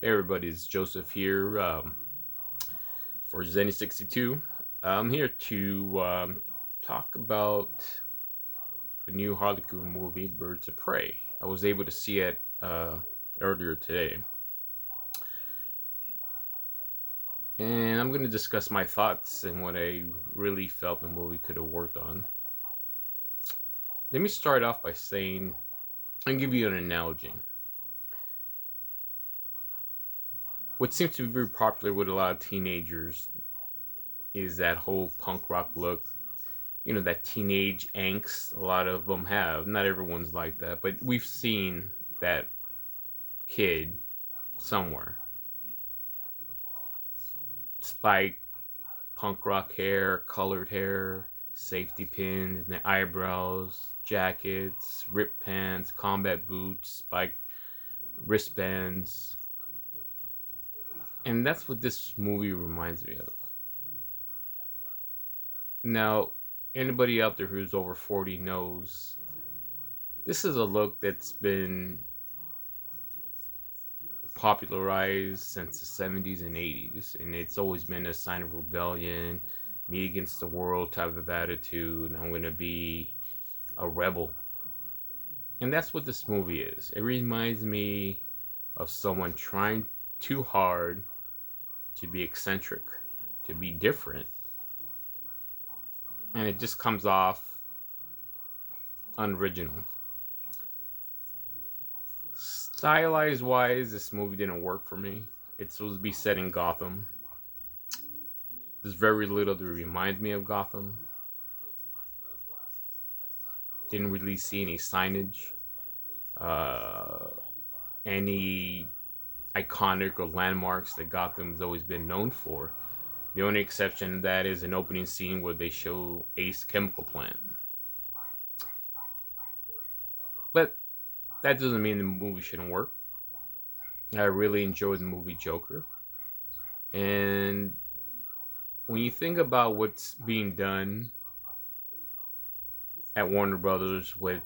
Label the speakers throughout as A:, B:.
A: Hey everybody, it's Joseph here for Zenny62. I'm here to talk about the new Harley Quinn movie, Birds of Prey. I was able to see it earlier today, and I'm going to discuss my thoughts and what I really felt the movie could have worked on. Let me start off by saying, and give you an analogy. What seems to be very popular with a lot of teenagers is that whole punk rock look, that teenage angst a lot of them have. Not everyone's like that, but we've seen that kid somewhere. Spike, punk rock hair, colored hair, safety pins, and the eyebrows, jackets, ripped pants, combat boots, spike wristbands. And that's what this movie reminds me of. Now, anybody out there who's over 40 knows this is a look that's been popularized since the 70s and 80s, and it's always been a sign of rebellion, me against the world type of attitude, and I'm going to be a rebel. And that's what this movie is. It reminds me of someone trying too hard to be eccentric, to be different, and it just comes off unoriginal. Stylized wise, this movie didn't work for me. It's supposed to be set in Gotham. There's very little that reminds me of Gotham. Didn't really see any signage, uh, any iconic or landmarks that Gotham's always been known for. The only exception to that is an opening scene where they show Ace Chemical Plant. But that doesn't mean the movie shouldn't work. I really enjoyed the movie Joker. And when you think about what's being done at Warner Brothers with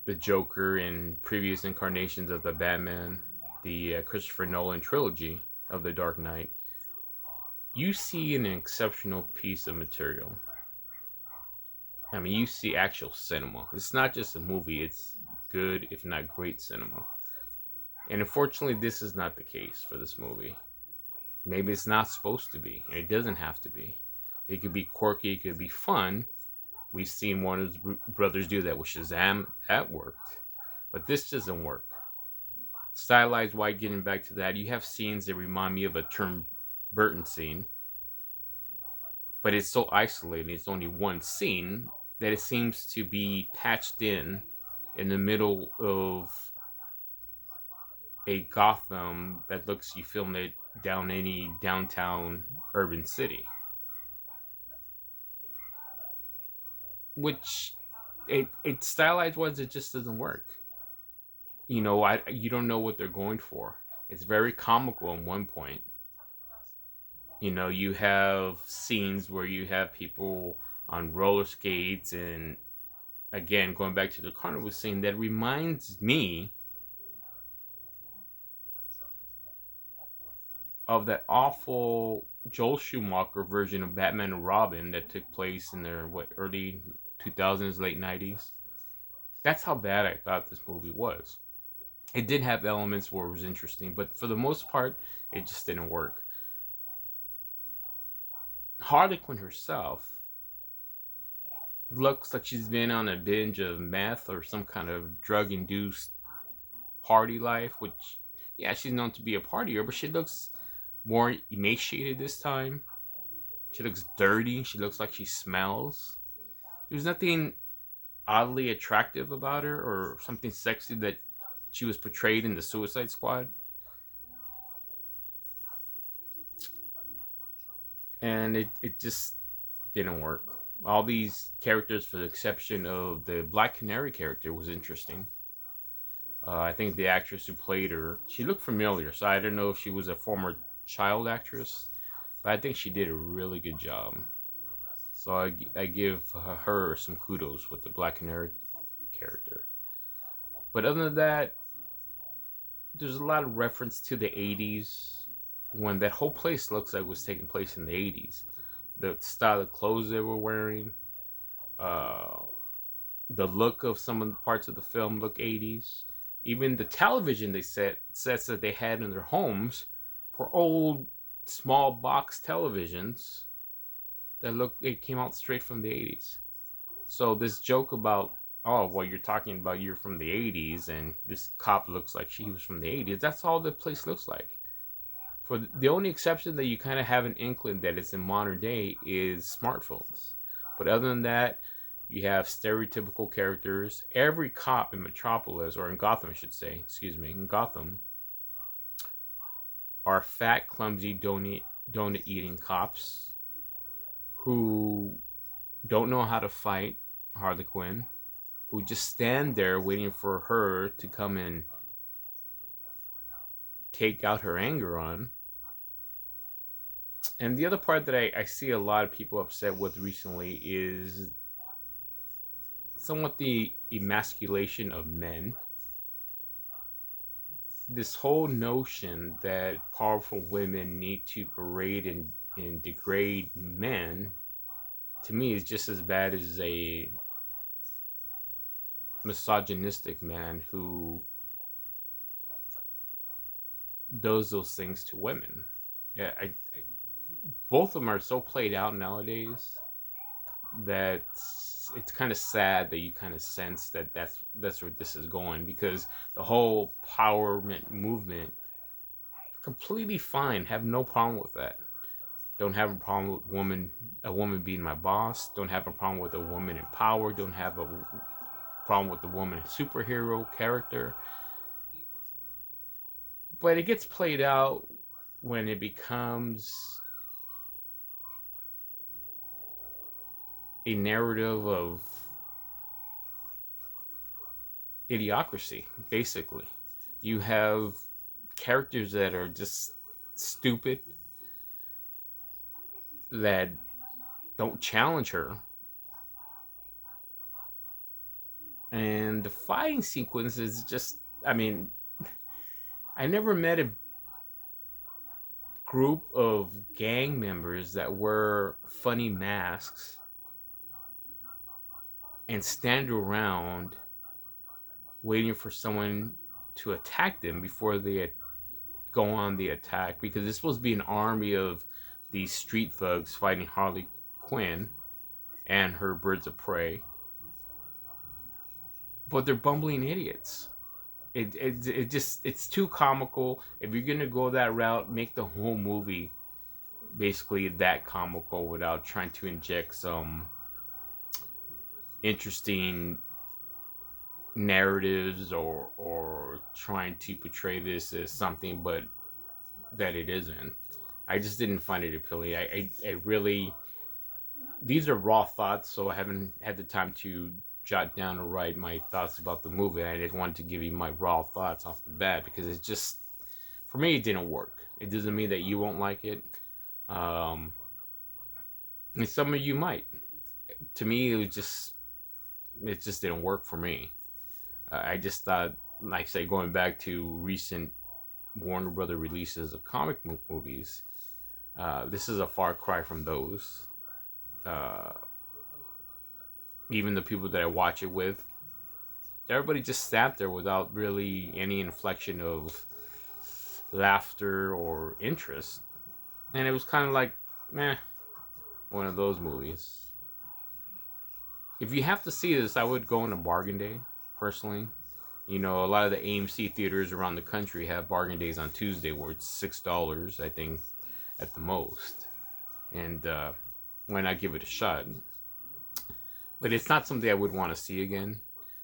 A: the Joker and previous incarnations of the Batman, the Christopher Nolan trilogy of The Dark Knight, you see an exceptional piece of material. I mean, you see actual cinema. It's not just a movie, it's good, if not great cinema. And unfortunately, this is not the case for this movie. Maybe it's not supposed to be, and it doesn't have to be. It could be quirky, it could be fun. We've seen Warner Brothers do that with Shazam. That worked. But this doesn't work. Stylized wise, getting back to that, you have scenes that remind me of a Tim Burton scene, but it's so isolated. It's only one scene that it seems to be patched in the middle of a Gotham that looks you filmed it down any downtown urban city, which it stylized wise it just doesn't work. You don't know what they're going for. It's very comical at one point. You have scenes where you have people on roller skates, and again, going back to the carnival scene, that reminds me of that awful Joel Schumacher version of Batman and Robin that took place in the early 2000s, late 90s. That's how bad I thought this movie was. It did have elements where it was interesting, but for the most part, it just didn't work. Harley Quinn herself looks like she's been on a binge of meth or some kind of drug induced party life, which, yeah, she's known to be a partier, but she looks more emaciated this time. She looks dirty. She looks like she smells. There's nothing oddly attractive about her or something sexy that she was portrayed in the Suicide Squad. And it just didn't work. All these characters, for the exception of the Black Canary character, was interesting. I think the actress who played her, she looked familiar, so I don't know if she was a former child actress, but I think she did a really good job. So I give her some kudos with the Black Canary character. But other than that, there's a lot of reference to the 80s when that whole place looks like it was taking place in the 80s. The style of clothes they were wearing, uh, the look of some of the parts of the film look 80s. Even the television they sets that they had in their homes were old small box televisions that look it came out straight from the 80s. So this joke about, oh well, you're talking about you're from the 80s and this cop looks like she was from the 80s. That's all the place looks like. For the only exception that you kind of have an inkling that it's in modern day is smartphones. But other than that, you have stereotypical characters. Every cop in Metropolis, or in Gotham, I should say, excuse me, in Gotham, are fat, clumsy, donut eating cops who don't know how to fight Harley Quinn, who just stand there waiting for her to come and take out her anger on. And the other part that I see a lot of people upset with recently is somewhat the emasculation of men. This whole notion that powerful women need to berate and degrade men, to me, is just as bad as a misogynistic man who does those things to women. Yeah, both of them are so played out nowadays that it's kind of sad that you kind of sense that that's where this is going, because the whole empowerment movement, completely fine, have no problem with that. Don't have a problem with a woman being my boss. Don't have a problem with a woman in power. Don't have a problem with the woman superhero character. But it gets played out when it becomes a narrative of idiocracy, basically. You have characters that are just stupid, that don't challenge her. And the fighting sequence is just, I mean, I never met a group of gang members that wear funny masks and stand around waiting for someone to attack them before they go on the attack, because it's supposed to be an army of these street thugs fighting Harley Quinn and her birds of prey, but they're bumbling idiots. It just, it's too comical. If you're gonna go that route, make the whole movie basically that comical without trying to inject some interesting narratives, or trying to portray this as something but that it isn't. I just didn't find it appealing. I really, these are raw thoughts, so I haven't had the time to jot down or write my thoughts about the movie. I just wanted to give you my raw thoughts off the bat, because it's just, for me, it didn't work. It doesn't mean that you won't like it. Um, and some of you might. To me, it just didn't work for me. I just thought, like I say, going back to recent Warner Brother releases of comic book movies, this is a far cry from those. Uh, Even the people that I watch it with, everybody just sat there without really any inflection of laughter or interest. And it was kind of like, meh, one of those movies. If you have to see this, I would go on a bargain day, personally. You know, a lot of the AMC theaters around the country have bargain days on Tuesday where it's $6, I think, at the most. And why not give it a shot? But it's not something I would want to see again.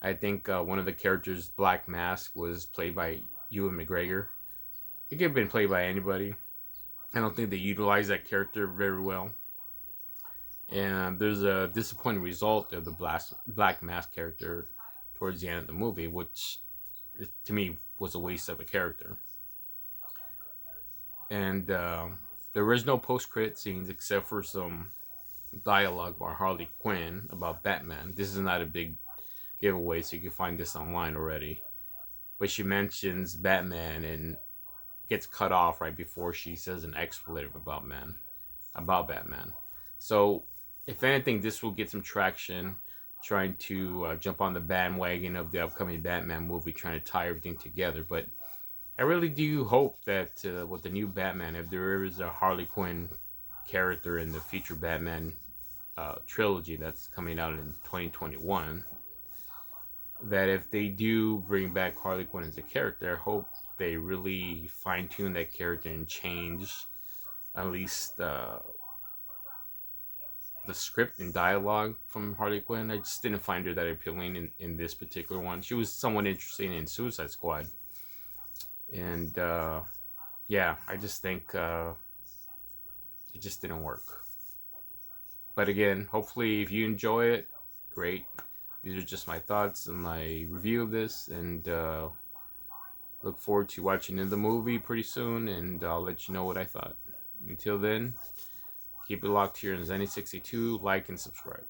A: I think one of the characters, Black Mask, was played by Ewan McGregor. It could have been played by anybody. I don't think they utilized that character very well. And there's a disappointing result of the Black Mask character towards the end of the movie, which to me was a waste of a character. And there was no post-credit scenes except for some dialogue by Harley Quinn about Batman. This is not a big giveaway, so you can find this online already. but she mentions Batman and gets cut off right before she says an expletive about Batman. So, if anything, this will get some traction, trying to jump on the bandwagon of the upcoming Batman movie, trying to tie everything together. But I really do hope that with the new Batman, if there is a Harley Quinn character in the future Batman trilogy that's coming out in 2021, that if they do bring back Harley Quinn as a character, I hope they really fine tune that character and change at least the script and dialogue from Harley Quinn. I just didn't find her that appealing in this particular one. She was somewhat interesting in Suicide Squad. And yeah, I just think it just didn't work. But again, hopefully, if you enjoy it, great. These are just my thoughts and my review of this, and look forward to watching the movie pretty soon, and I'll let you know what I thought. Until then, keep it locked here on Zenny62. Like and subscribe.